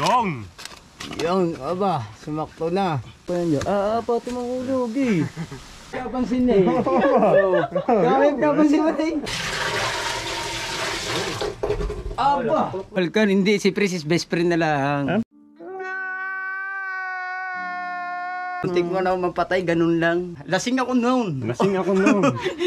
Yung! Yung, aba, sumakto na. Pati mong ulog eh. Kapansin eh. Kapansin mo eh. Aba! Falcon, hindi. Si Pris is best friend na lang. Muntik mo na ako mapatay, ganun lang. Lasing ako noon.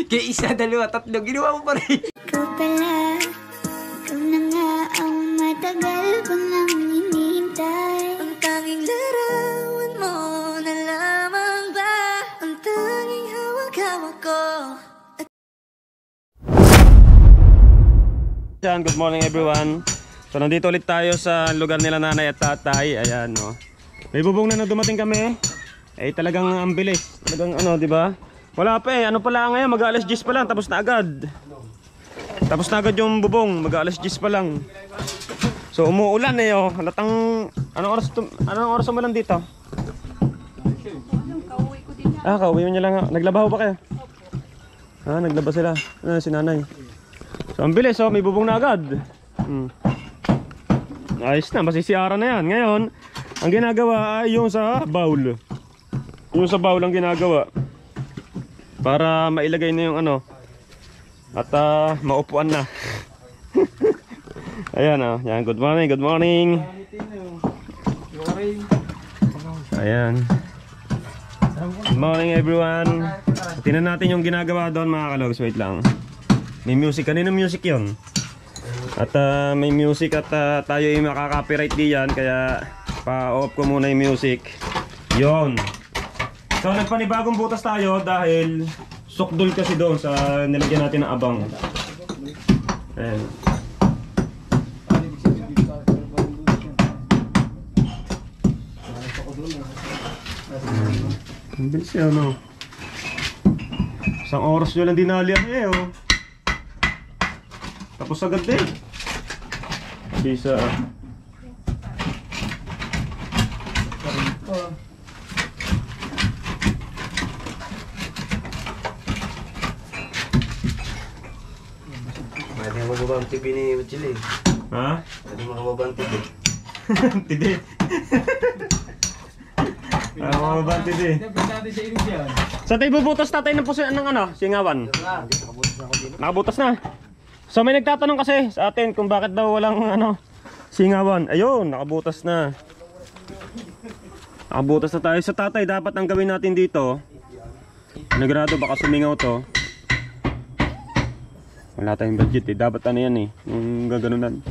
Kaya isa, dalawa, tatlo, ginawa mo pa rin. Ikaw pala, ikaw na nga ang matagal ko nang hinihintay. Ang tanging larawan mo na lamang ba ang tanging hawak-hawak ko. Good morning everyone. So nandito ulit tayo sa lugar nila nanay at tatay. Ayan no. May bubong na dumating kami. Eh talagang ang bilis. Talagang ano, di ba? Wala pa eh. Ano pala ngayon? Mag-alas 10 pa lang tapos na agad. Tapos na agad yung bubong. Mag-alas 10 pa lang. So umuulan eh oh. Halatang anong oras umulan dito? Kauwi niya lang. Naglabaho pa kayo? Naglaba sila. Si nanay. So ang bilis oh, may bubong na agad. Ayos na, masisiyaran na yan. Ngayon, ang ginagawa ay yung sa bowl. Yung sa bowl ang ginagawa. Para mailagay na yung ano. At maupuan na. Ayan oh, yan. Good morning, good morning. Ayan. Good morning everyone. Tingnan natin yung ginagawa doon mga kalogs. Wait lang. May music, kanino music yun? At may music at tayo ay makaka-copyright diyan. Kaya pa-off ko muna yung music. Yon. So nagpanibagong butas tayo dahil sukdol kasi doon sa nilagyan natin ng abang. Ayan. Ang bilis yan no. Isang oras nyo lang dinalian eh oh. Tapos agad din. Bisa. Pwede mo mababa ang TV ni Uchili. Ha? Pwede mo mababa ang TV. TV. Mababa ang TV. Sa tayo bubutas tatay ng puso ng ano? Singawan. Nakabutas na. So may nagtatanong kasi sa atin kung bakit daw walang ano singawan. Ayun, nakabutas na. Nakabutas na tayo sa tatay. Dapat ang gawin natin dito, nagrado baka sumingaw to. Wala tayong budget eh. Dapat ano yan eh, yung gaganunan,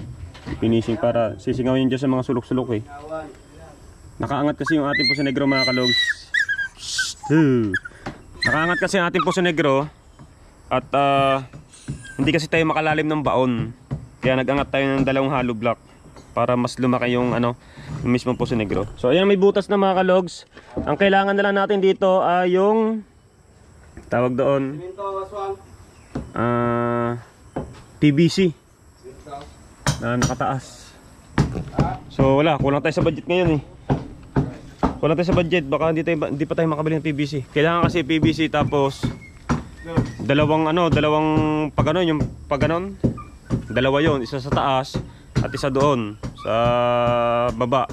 finishing para sisingawin dyan sa mga sulok-sulok eh. Nakaangat kasi yung ating puso negro mga kalogs. Nakaangat kasi yung ating puso negro. At hindi kasi tayo makalalim ng baon. Kaya nag-angat tayo ng dalawang hollow block para mas lumaki yung ano, yung mismong puso negro. So ayan, may butas na mga kalogs. Ang kailangan na lang natin dito ay yung tawag doon PVC na nakataas. So wala, kulang tayo sa budget ngayon eh. Kulang tayo sa budget, baka hindi pa tayo makabili ng PVC. Kailangan kasi PVC tapos dalawang paganon, yung paganon. Dalawa yon, isa sa taas at isa doon sa baba.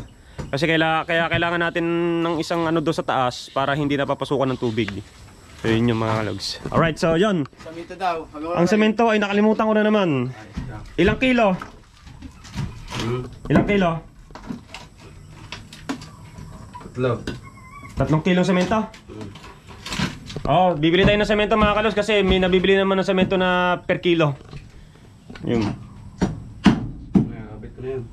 Kasi kaya kailangan natin ng isang ano doon sa taas para hindi napapasukan ng tubig. So yun yung mga kalogs. Alright, so yun. Semento daw. Ang semento ay nakalimutan ko na naman. Ilang kilo? Ilang kilo? 3 kilong semento? Oh, bibili tayo ng semento mga kalos kasi may nabibili naman ng semento na per kilo. Yun. Kapit ko na yun.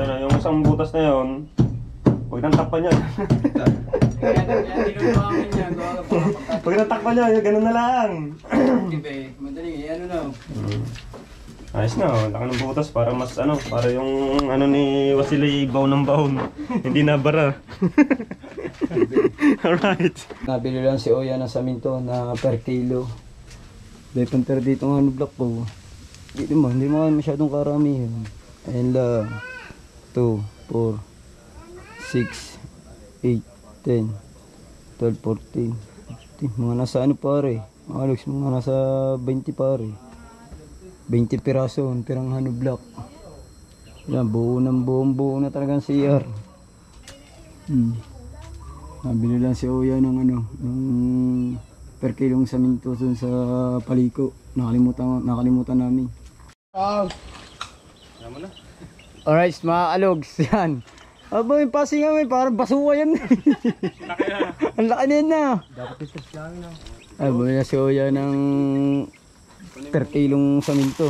Ano, yung isang butas na yun, huwag nang takpan yan. Huwag nang takpan yan, ganun na lang. Madali, ano na. Ayos na, laki ng butas para mas ano, para yung ano ni Wasilay baon ng baon. Hindi na bara. Alright. Nabili lang si Oya ng saminto na per kilo. Pero dito nga ano block po. Hindi mo masyadong karamihan. Ayan lang. 2, 4, 6, 8, 10, 12, 14, 15, Mga nasa ano pare. Mga logs, mga nasa 20 pare. 20 piraso, ang pirang hano block. Yan, buo na talagang CR. Nabili lang si Oya ng ano, ng per kilong saminto dun sa paliko. Nakalimutan namin. Alright, mga alogs, yan. Aba, yung passing nga, parang basuwa yan. Laki na. Ang laki na yan na. Dapat itas lang na. Ay, bumili na si Oya ng per kilong saminto.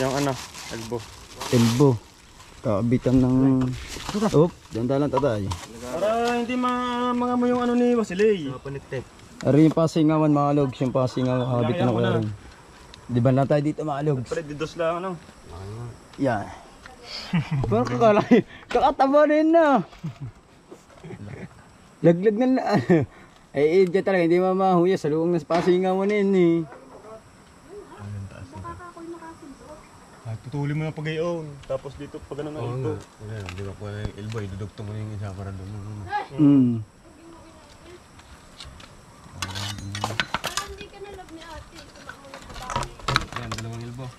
Yung ano, Elbow. Kakabitan ng... Oh, danda lang tatay. Para hindi mga mo yung ano ni Wasilay. Paniktek. Ari yung pasingawan mga alogs, yung pasingawan habit na ko rin. Di ba na tayo dito mga alogs? Pare, didos lang ano. Yan. Parang kakataba rin na. Laglag na eh, dyan talaga, hindi mamahuya sa luwang ng pasingawan na yun eh. Ay, putulin mo na pag-iyon. Tapos dito pag ano na ito. Di ba po yung elbow, idudugtong mo yung isa para doon. Yan, dalawang elbow.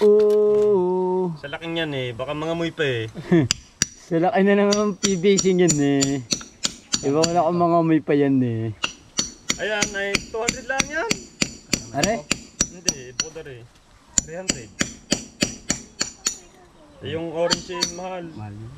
Oo. Sa laking yan eh, baka mga muy pa eh. Sa laki na naman PVC yan eh. Iba wala akong mga may pa yan eh. Ayan, ay 200 lang yan. Are? Hindi, border eh. 300. Yung orange eh, mahal. Mahal yun.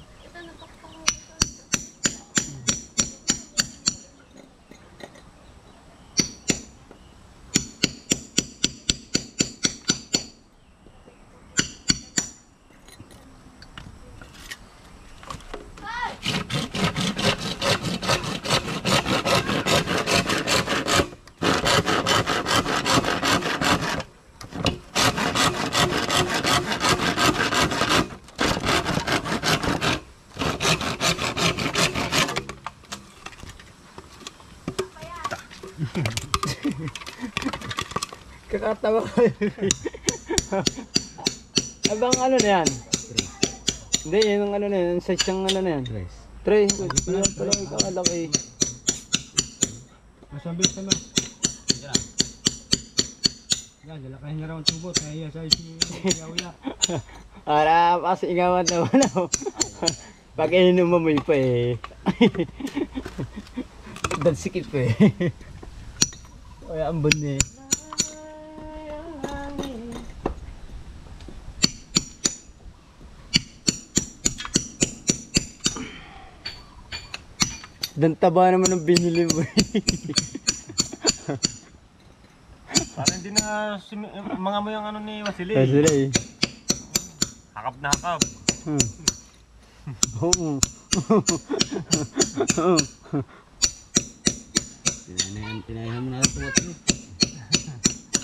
Kakatawa ko yun. Abang ano na yan? Hindi, yung ano na yan, size yung ano na yan. Tres. Yan pala yung kakalaki. Masabi ka na. Yan, lalakahin niya raw ang tubot. Kaya sa isi yaw-ya. Para pasingawan naman ako. Pag ininom mo pa eh. Dansikip eh. Kaya ambon eh. Dan taba naman ng binili mo. Para hindi na mga mo yung ano ni Wasilay. Sila eh. Hakap na hakap. Oo. Tinayahan mo na ang tubot niya.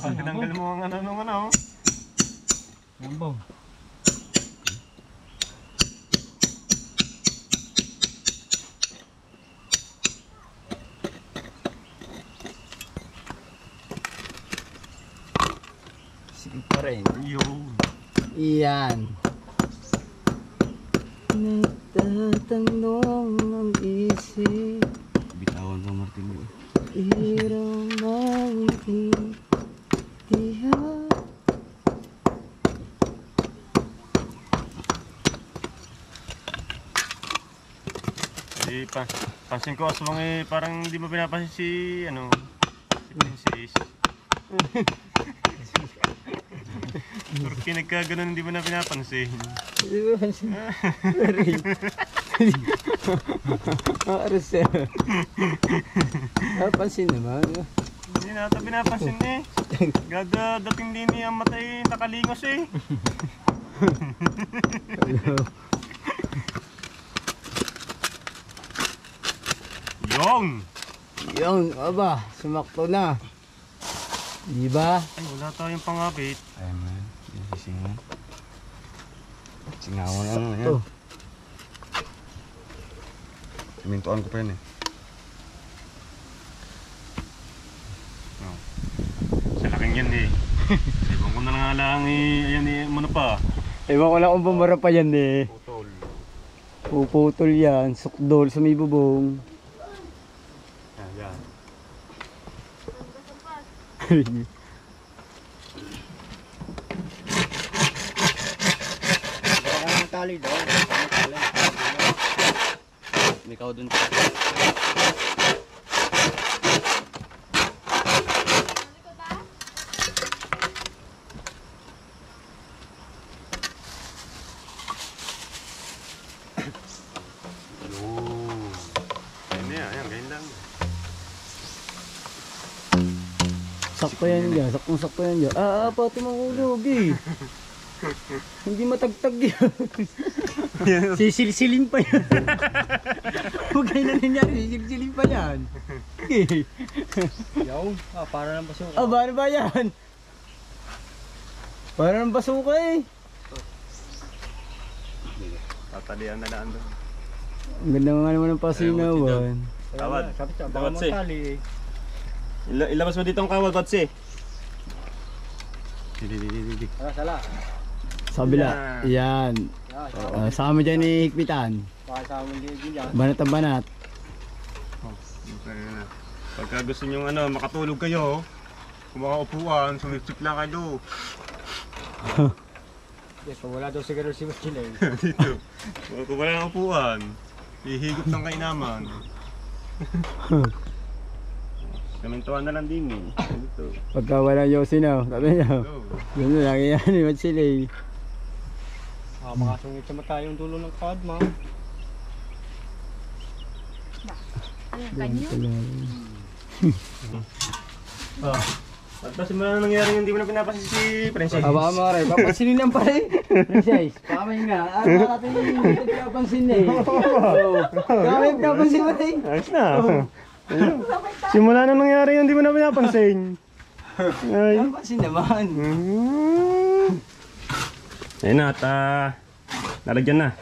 Pag tinanggal mo ang ano nung ano. Lambaw. Sige pa rin. Yun. Iyan. Nagtatanong ang isip. Bitawan pa Martin mo. Hirang maintindihan. Pansin ko aswang eh, parang hindi mo pinapansin si ano, si Princess. Porque nagkaganon hindi mo na pinapansin. Di ba? Sorry. Aras eh. Napansin naman. Hindi na ito pinapansin eh. Dating din niya ang matay nakalingos eh. Yung! Yung, aba, sumakto na. Di ba? Ay, wala tayong pangapit. Ay man, yung sisingan. Singawan na yan. Oh. Simintuan ko pa yan eh. Sa laking yan eh. Ibang ko na nga lang eh, ayan eh, muna pa. Ewan ko lang kung bumara pa yan eh. Putol. Puputol yan, sukdol sa may bubong. Yan. Baka ng tali daw. Ikaw dun. Ganyan lang. Sakto yan dyan, sakto yan dyan. Pati mahulog eh. Hindi matagtag yan. Sisilsilin pa yan. Huwag kayo na nangyari, sisilsilin pa yan. Yaw, para ng basuka. Paano ba yan? Para ng basuka eh. Tatalian na lang doon. Ang ganda nga naman ng pasinawan. Tawad. Sabi siya, baka Tawad si. magtali eh. Ilabas mo dito ang kawad, Batsi. Sala. Sa kabila, yan. Sa amin dyan ni Hikpitan. Baka sa amin din dyan. Banat ang banat. Pagka gusto nyo makatulog kayo, kung makaupuan, sumipsip lang kayo. Yes, wala daw siguro si Machine eh. Dito. Kung wala nang upuan, hihigop ng kainaman. Kamintuan na lang din eh. Dito. Pagka walang yosin na, sabi niya. Go. Gano'n lang yan, iwan sila eh. Makasungit sa mata yung dulo ng card mo. At pa simula na nangyari yung hindi mo na pinapasin si Princess. Baka mga rin, papansinin lang pala eh. Princess, pamay nga. Ano natin yung hindi pinapansin na eh. Kami pinapansin mo eh. Ayos na. Simula na nangyari yung hindi mo na pinapansin. Ay. Pinapansin naman. Ayun na at lalagyan na.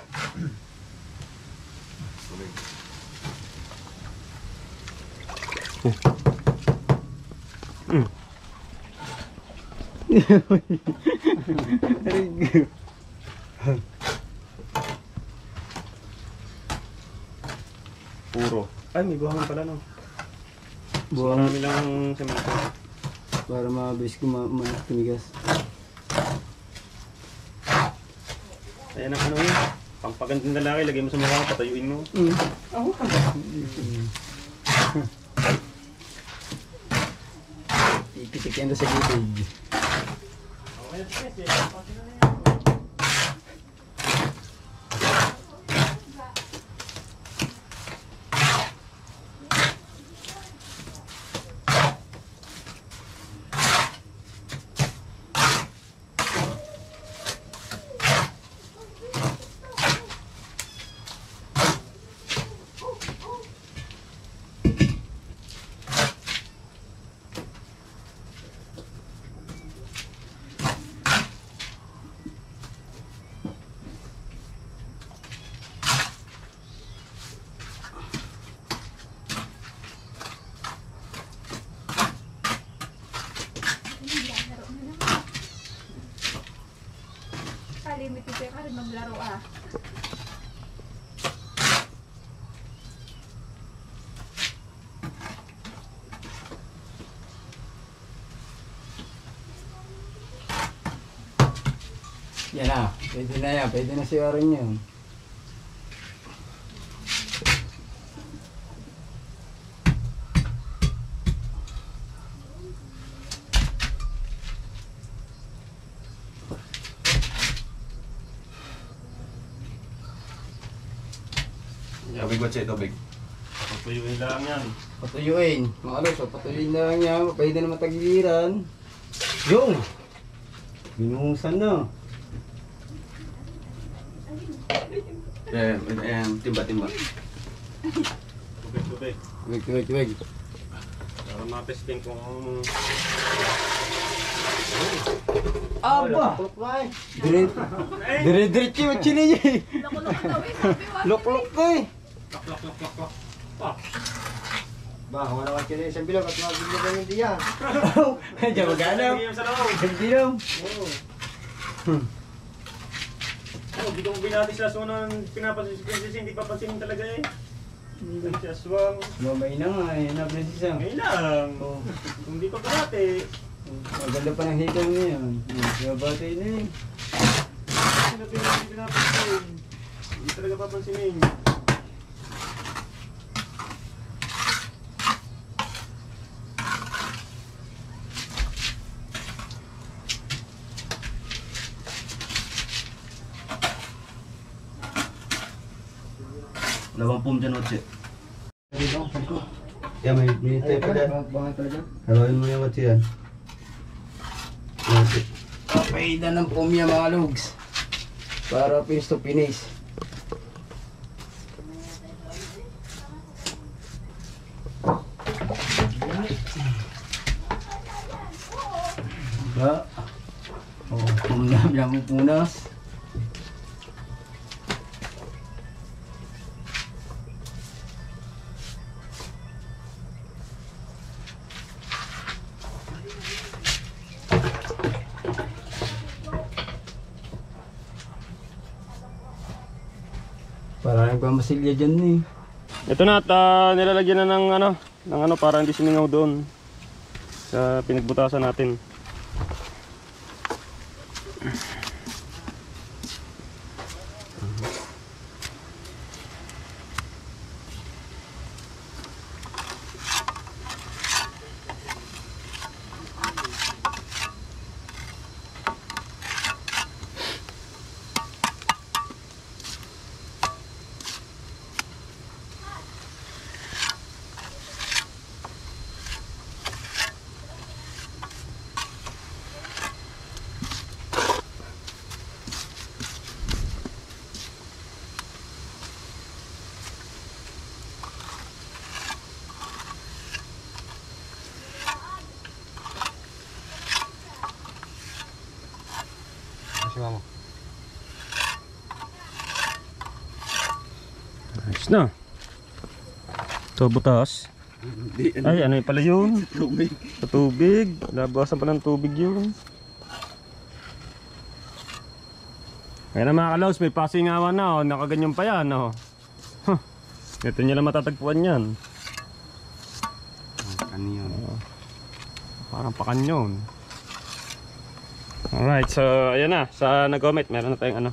Puro. Ay, may buhangan pala no. Buwang Marami lang semento. para mabilis ko tumigas. Ayan ang ano yun. Pampagandang lalaki, lagay mo sa mukha, patayuin mo. Ipitik yan doon sa gitid. Limited ka rin maglaro ah. Yan na, pwede na yan. Pwede na si Aaron yan. Tubig ba siya? Tubig. Patayuin lang yan. Patuyuin. Mga alos, patuyuin na lang yan. Pwede na matagiran. Yung! Binuhusan na. Timba. Tubig. Tubig. Para matesting kung Aba! Dire-diretso yung chili niya eh. Lok-lok ka eh. Ba, wala ka kaya isang bilog at mabigyan ka hindi yan. Diyan maganaw. sa loob. Hindi lang. Hindi ko binati sila so nang pinapansin si Princess, hindi papansinin talaga eh. Si Aswang. Mamay na nga eh, napresisa. Ngayon lang. Kung di pa dati. Maganda pa ng hikaw niya. Nabatay na eh. Hindi pinapansin. Hindi talaga papansinin. Lawang pum dyan, Otse. Dito, sabi ko. Yeah, may tayo pa dyan. Bangan talaga. Haluin mo yung Otse yan. Otse. Paida ng pumya mga lugs. Para finish to finish. Ba? Oh, pumya mo punas. Parang pamasilya dyan eh. Ito na at nilalagyan na ng ano para hindi sumingaw doon sa pinagbutasan natin. Ayos na. Ito butas. Ay, ano yung pala yun? Tubig. Sa tubig. Labasan pa ng tubig yun. Kaya na mga kalaws, may pasingawan na. Nakaganyan pa yan. Huh. Ito nyo lang matatagpuan yan. Kanyon. Parang pakanyon. Alright, so ayan na. Sa nag-comment, meron na tayong ano.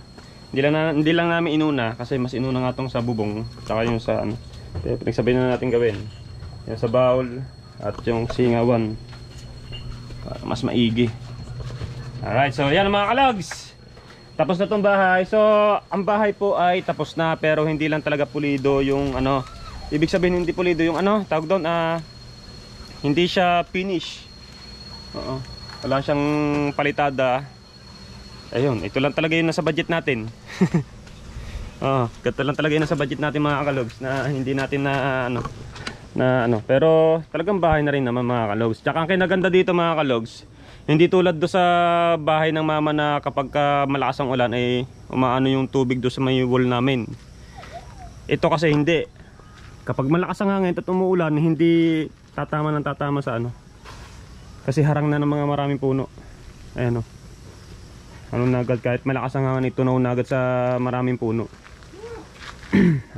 Hindi lang namin inuna kasi mas inuna nga tong sa bubong tsaka yung sa ano. Kaya pinagsabay na natin gawin. Yung sa bowl at yung singawan. Para mas maigi. Alright, so yan mga kalogs. Tapos na tong bahay. So ang bahay po ay tapos na pero hindi lang talaga pulido yung ano. Ibig sabihin hindi pulido yung ano, tawag doon hindi siya finish. Oo. Wala siyang palitada. Ayun, ito lang talaga yung nasa budget natin. Ito lang talaga yung nasa budget natin mga kalogs na hindi natin pero talagang bahay na rin naman mga kalogs. Tsaka ang kinaganda dito mga kalogs, hindi tulad do sa bahay ng mama na kapag malakas ang ulan ay umaano yung tubig do sa may wall namin. Ito kasi hindi. Kapag malakas ang hangin at umuulan, hindi tatama sa ano. Kasi harang na ng mga maraming puno. Ayan o. Ano na agad, kahit malakas ang hangin, itunaw na agad sa maraming puno.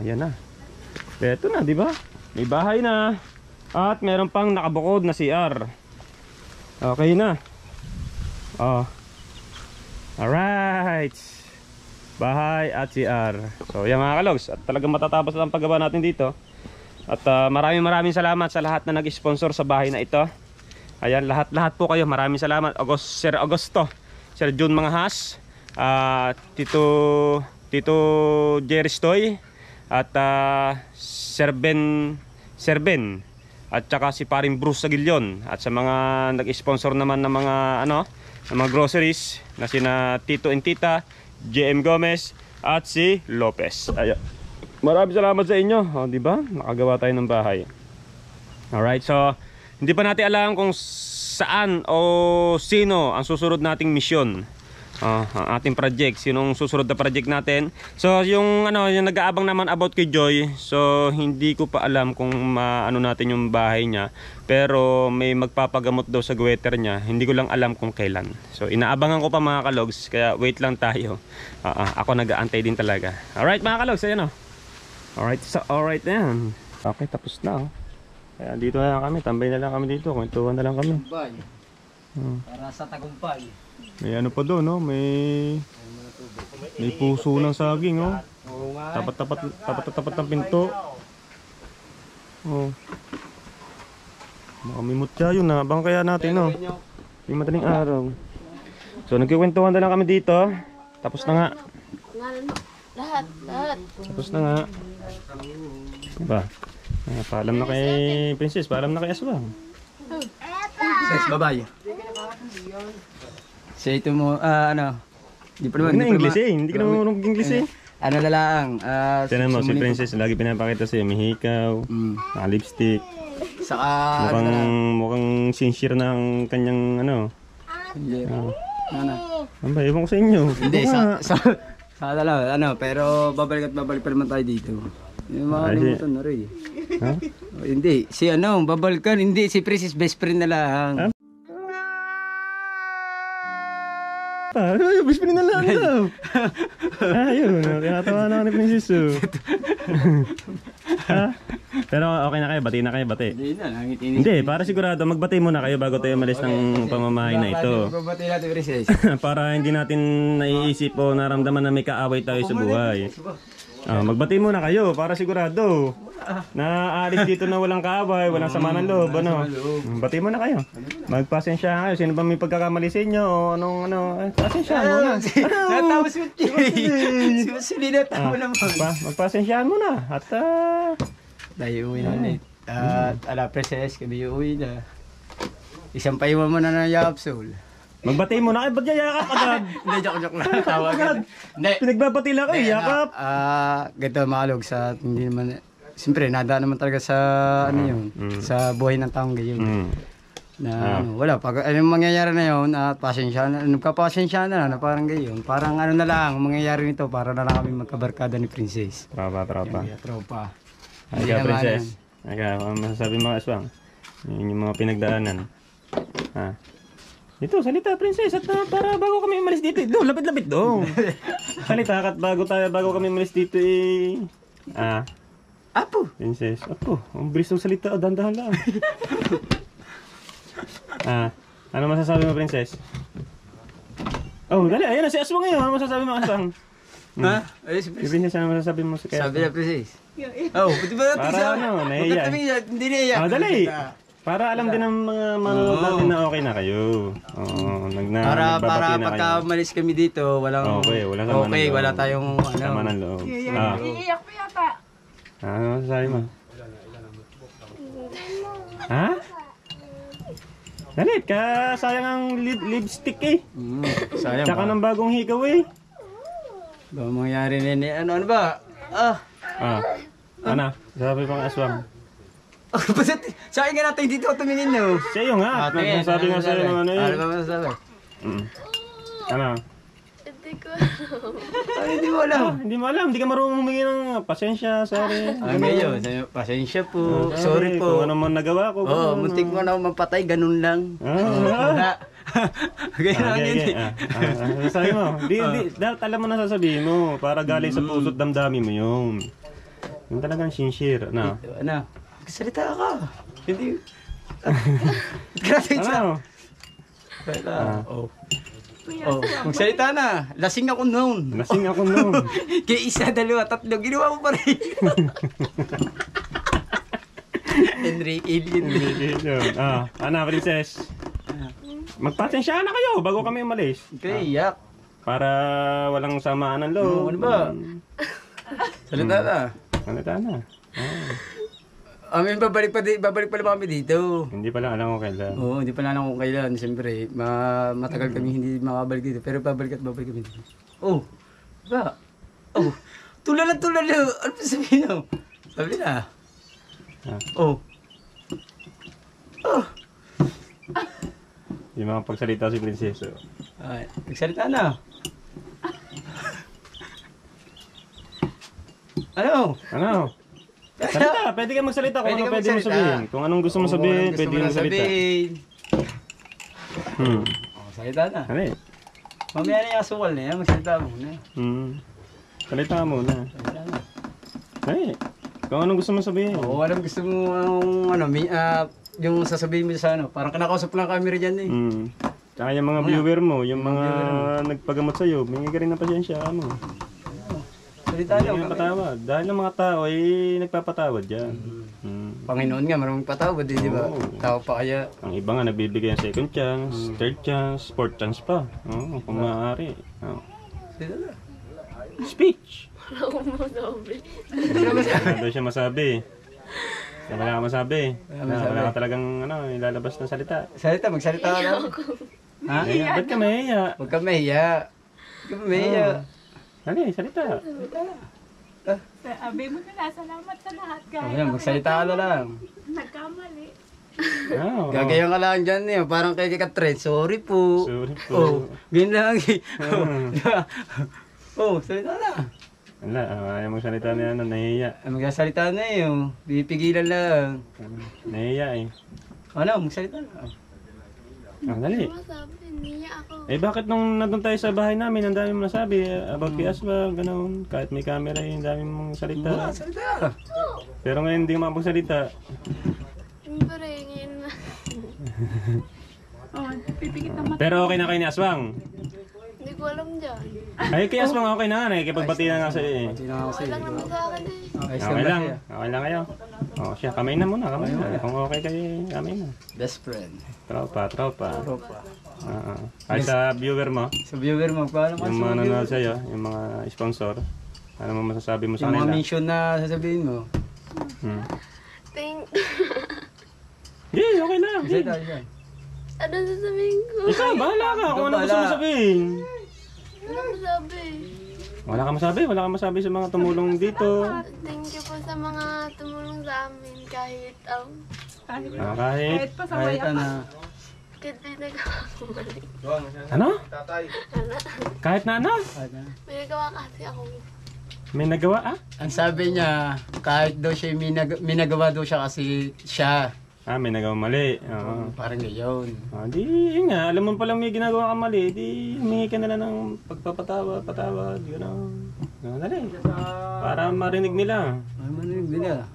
Ayan na. Eto na, di ba? May bahay na. At meron pang nakabukod na CR. Okay na. Alright. Bahay at CR. So yan mga kalogs. At talagang matatapos ang paggawa natin dito. At maraming salamat sa lahat na nag-sponsor sa bahay na ito. Ayan, lahat po kayo. Maraming salamat. Sir Augusto, Sir Jun Manghas, Tito Jerry Stoy, at Sir Ben, at saka si paring Bruce Sagilyon, at sa mga nag-sponsor naman ng mga ng mga groceries na sina Tito and Tita, JM Gomez at si Lopez. Ayan. Maraming salamat sa inyo. Di ba? Nakagawa tayo ng bahay. Alright, so hindi pa natin alam kung saan o sino ang susunod nating misyon. Ang ating project, sinong susunod na project natin. So yung yung nag-aabang naman about kay Joy, so hindi ko pa alam kung maano natin yung bahay niya, pero may magpapagamot daw sa goiter niya. Hindi ko lang alam kung kailan. So inaabangan ko pa mga kalogs, kaya wait lang tayo. Ako nag-aantay din talaga. Alright mga kalogs, ayan o. Alright then. Okay, tapos na. Kaya dito na lang kami, tambay na lang kami dito, kwentuhan na lang kami. Tagumpay. Para sa tagumpay. May ano pa doon, no? May puso ng saging, oh. Oo nga. Tapat ng pinto. Oh. Baka may mutya yun, habang kaya natin, no? Yung madaling araw. So, nagkikwentuhan na lang kami dito. Tapos na nga. Lahat. Tapos na nga. Diba? Paalam na kay Princess, paalam na kay Aswang. Yes, bye-bye. Say ito mo, ano? Di pa naman, Hindi na English eh, hindi ka naman marunong English eh. Ano na lang, Tinan mo, si Princess, lagi pinapakita sa'yo, may hikaw, naka-lipstick. Saka, ano na lang. Mukhang sincere na ang kanyang ano. Hindi. Ano? Ano ba, ewan ko sa inyo. Hindi, sa ano, pero babalik pa naman tayo dito. Yung mga limutan na rin. Ha? Hindi, si ano, babalikan, hindi, si Princess best friend na lang. Bis pa rin na lang daw. Ayun, tinatawa na ako ni Princess. Ha? Pero okay na kayo, bati na kayo, bati. Hindi na, nangitin. Hindi, para sigurado, magbati muna kayo bago tayo malis ng pamamahay na ito. Babati natin, Princess. Para hindi natin naiisip o naramdaman na may kaaway tayo sa buhay. Magbati muna kayo para sigurado na aalis dito na walang kaaway, walang sama ng loob, ano. Bati muna kayo. Magpasensya kayo. Sino ba may pagkakamali sa inyo o anong pasensya muna. Natapos mo, Sili na tao naman. Magpasensyahan muna at Tayo uwi na ulit. At Princess, kami uwi na. Isang paiwan mo na ng Yapsol. magbati muna kayo. Ba't yayakap agad? Hindi, joke lang. Tawagan. Hindi. Pinagbabati lang kayo, yakap. Ganito malog sa hindi naman. Siyempre, nada naman talaga sa ano yun. Sa buhay ng taong gayon. Na ano, wala. Pag anong mangyayari na yun, at pasensya na, nagkapasensya na parang gayon. Parang ano na lang, mangyayari nito para na lang kami magkabarkada ni Princess. Tropa. Tropa. Aga, Princess. Aga, masasabi mo, Aswang. Yun yung mga pinagdaanan. Ito, salita, Princess. At para bago kami umalis dito. Doon, lapit-lapit doon. Salita, at bago kami umalis dito Apo! Princess, apo. Ang bilis ng salita, dahan-dahan lang. Ano masasabi mo, Princess? Oh, dali. Ayan na si Aswang ngayon. Ano masasabi mo, Aswang? Ha? Ay, si Si Princess, ano masasabi mo sa kaya? Sabi na Princess. Oh, buti ba natin Para ano, nahiya. Hindi naiyak. Dali. Para alam din ng mga manonood natin na okay na kayo. Oo, Para nagbabati na pagka kayo. umalis kami dito, walang walang sama ng loob. wala tayong Sama ano. ng loob. Iiyak pa yata. Ano masasabi mo? Ha? Dalit ka, sayang ang lipstick eh. Sayang Tsaka ba? ng bagong hikaw eh. Ba mangyari nene? Ano ba? Ano? Sabi pang Aswang. Sa akin nga natin dito tumingin no. Sa iyo nga, sabi nga sa'yo ng ano eh. Ano ba masasabi? Ano? Hindi ko alam. Hindi mo alam. Hindi mo alam, hindi ka marunong humingi ng pasensya, sorry. Ngayon, pasensya po. Sorry po. Kung ano man nagawa ko. Muntik mo na ako mapatay, ganun lang. Ganyan lang yun eh. Sabi mo, dapat alam mo na sasabihin mo, para galing sa puso't damdamin mo yun. Yung talagang sincere. Ano? Salita ka. Hindi. Grabe siya. Magsalita na. Lasing ako noon. Lasing ako noon. Kaya isa, dalawa, tatlo. Ginawa mo pa rin. Enrique Alien. Ano, Princess? Magpasensya na kayo bago kami umalis. Kaya Para walang samaan ng loob. ano ba? Salita na. Salita na. Babalik pa naman kami dito. Hindi pa lang alam ko kailan. Oo, hindi pa na alam kung kailan. Siyempre, matagal kami hindi makabalik dito. Pero babalik kami dito. Oh, ba? Oh, tulala. Ano pa sabihin mo? Sabi na. Yung mga pagsalita si Princess. Nagsalita na. Ano? Salita, pwede ka magsalita kung Pwede ano ka pwede mo magsalita. sabihin. Kung anong gusto mo sabihin, pwede mo salita. Salita na. Ano eh? Mamaya na yung asukal na yan, magsalita muna. Salita ka muna. Salita na. Ay, kung anong gusto mo sabihin. Oo, alam gusto mo yung sasabihin mo sa ano, parang kinakausap lang kami rin dyan eh. Tsaka yung mga viewer mo, yung mga nagpagamot sa'yo, mingi ka rin ng pasyensya, ano. Salita Hindi lang. ka patawad. Dahil ang mga tao ay nagpapatawad dyan. Panginoon nga, maraming patawad eh, di ba? Oo. Tao pa kaya. Ang iba nga nagbibigay ng second chance, third chance, fourth chance pa. Oo, kung maaari. Oo. Salita lang. Speech! Wala akong masabi. Ano daw siya masabi? Wala ka masabi. masabi. Wala ka talagang ilalabas ng salita. Salita, magsalita ka lang. Ha? Ba't ka mahiya? Huwag ka mahiya. Huwag ka mahiya. Ano salita? Sabi mo na salamat sa lahat guys. Ayan, magsalita ka na lang. Nagkamali. Oo. Gagayan ka lang dyan eh. Parang kay Katrin, sorry po. Sorry po. Oh, ganyan lang eh. Oh, salita na. Wala, ayaw mong salita na yan, nahiya. Magsasalita na eh. Oh. Pipigilan lang. Nahiya eh. Ano, magsalita na. Dali. Masabi, niya ako. Eh bakit nung nandun tayo sa bahay namin, ang dami mong nasabi about kay Aswa, gano'n. Kahit may camera ang dami mong salita. Salita. Pero ngayon hindi ka makapagsalita. Siyempre, ngayon na. Oh, pipikit naman. Pero okay na kayo ni Aswang. Hindi ko alam dyan. Ay, kay Aswang okay na nga, nakikipagbati na nga sa'yo eh. Hindi na ako Okay lang naman sa akin eh. Okay lang, okay lang kayo. O siya, kamay na muna, kamay na. Kung okay kayo, kamay na. Best friend. Tropa. Tropa. Ay sa viewer mo, Sa viewer mo, paano ka yung sa mga viewer? nanonood sa'yo, yung mga sponsor, ano mo masasabi mo sa Yung mga kanila? mission na sasabihin mo. Thank... Yeah, okay lang. Salita, salita. Ano sasabihin ko? Ikaw, bahala ka kung ano Ikaw gusto mo bahala. sabihin. Ano masabi? Wala kang masabi sa mga tumulong dito. Thank you po sa mga tumulong sa amin kahit Kahit, Pasaway Kahit ako. na. kahit may nagawa ko mali. ano? Ano? Kahit na ano? Kahit na. May nagawa kasi ako. May nagawa Ang sabi niya, kahit daw siya may nagawa daw siya kasi siya. may nagawa mali. Oo. Parang gayon. Di, yun nga, alam mo palang may ginagawa ka mali, di humingi ka na lang ng patawad, gano'n. Dali. Para marinig nila. Ay, manig nila.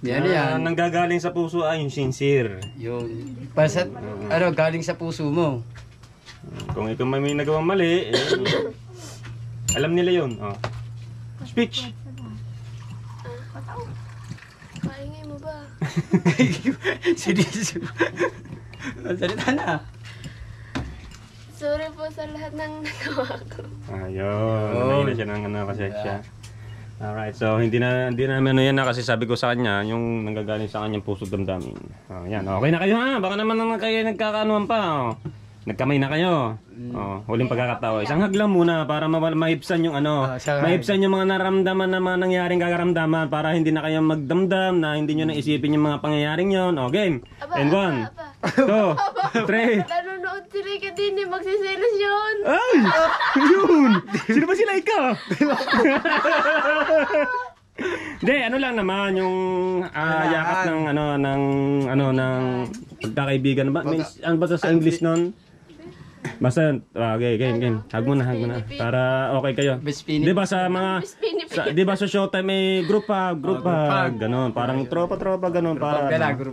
Yan yan. Nanggagaling sa puso ay yung sincere. Yun. Pasat, galing sa puso mo. Kung ikaw may nagawang mali, alam nila yun. Oh. Speech. Paingay mo ba? Seryoso. Salita na. Sorry po sa lahat ng nagawa ko. Ayun. Hindi na siya ng kasi siya. Alright, so hindi naman yan na kasi sabi ko sa kanya, yung nanggagaling sa kanyang puso damdamin. Yan, okay na kayo ha, baka naman kayo nagkakaanuhan pa. Nagkamay na kayo. Huling pagkakatawa. Isang hag lang muna para maibsan yung maibsan yung mga naramdaman na mga nangyaring kakaramdaman para hindi na kayo magdamdam na hindi nyo na isipin yung mga pangyayaring yon. Game. And 1, 2, 3. Nanonood sila ka din eh, magsiselos yun. Ay! Yun! Sino ba sila ikaw? Hindi, ano lang naman yung yakap ng pagkakaibigan ba? Ano ba sa English nun? Basta, game. Hag mo na. Para okay kayo. Di ba sa mga, di ba sa showtime may group hug, ganon. Parang tropa, ganon.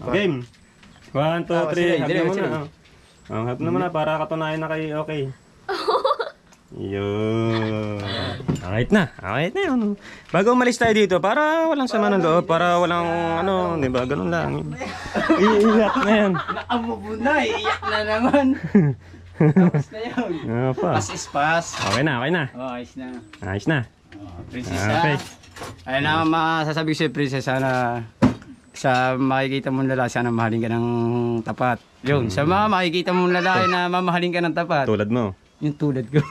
Game. 1, 2, 3, hag mo na. Hag naman na, para katunayan na kayo okay. Yun. Okay na yun. Bago umalis tayo dito, para walang sama ng loob, para walang di ba, ganun lang. Iiyak na yan. Naamubo na, iiyak na naman. Tapos na yun. Pass is pass. Okay na. Oh, ayos na. Ayos na. Prinsesa. Okay. Ayun na masasabi ko sa'yo, prinsesa, na sa makikita mong lalaki, sana mahalin ka ng tapat. Yun, sa mga makikita mong lalaki na mamahalin ka ng tapat. Tulad mo. Yung tulad ko.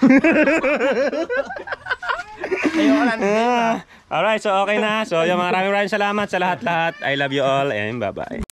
Ayoko lang. Alright, so okay na. So maraming salamat sa lahat. I love you all and bye-bye.